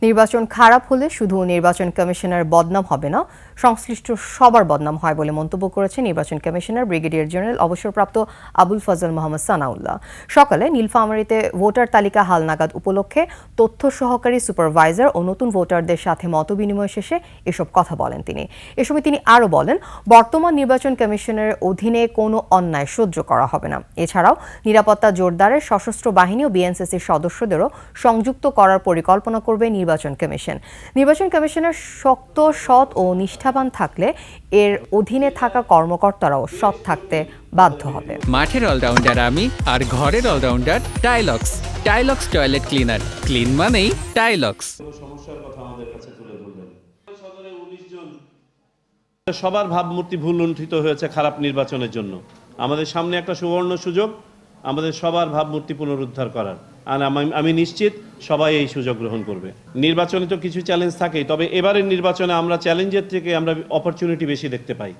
নির্বাচন খারাপ হলে শুধু নির্বাচন কমিশনের বদনাম হবে না, সংশ্লিষ্ট সবার বদনাম হয় বলে মন্তব্য করেছেন নির্বাচন কমিশনার ব্রিগেডিয়ার জেনারেল অবসরপ্রাপ্ত আবুল ফজল মোহাম্মদ সানাউল্লাহ। সকালে নীলফামারীতে ভোটার তালিকা হালনাগাদ উপলক্ষে তথ্য সহকারী সুপারভাইজার ও নতুন ভোটারদের সাথে মতবিনিময় শেষে এসব কথা বলেন তিনি। এ সময় তিনি আরও বলেন, বর্তমান নির্বাচন কমিশনের অধীনে কোনো অন্যায় সহ্য করা হবে না। এছাড়াও নিরাপত্তা জোরদারের সশস্ত্র বাহিনী ও বিএনসিসির সদস্যদেরও সংযুক্ত করার পরিকল্পনা করবে নির্বাচন কমিশন। নির্বাচন কমিশনের শক্ত, সৎ ও নিষ্ঠাবান থাকলে এর অধীনে থাকা কর্মকর্তারাও সৎ থাকতে বাধ্য হবে। মাঠের অলরাউন্ডার আমি, আর ঘরের allrounder Tilex. Tilex toilet cleaner, clean মানেই টাইলক্স। সমস্যার কথা আমাদের কাছে তুলে ধরলেন। সদরে 19 জন সবার ভাবমূর্তি ভুলুণ্ঠিত হয়েছে খারাপ নির্বাচনের জন্য। আমাদের সামনে একটা সুবর্ণ সুযোগ আমাদের সবার ভাবমূর্তি পুনরুদ্ধার করার, আর আমি নিশ্চিত সবাই এই সুযোগ গ্রহণ করবে। নির্বাচনে তো কিছু চ্যালেঞ্জ থাকেই, তবে এবারের নির্বাচনে আমরা চ্যালেঞ্জের থেকে আমরা অপরচুনিটি বেশি দেখতে পাই।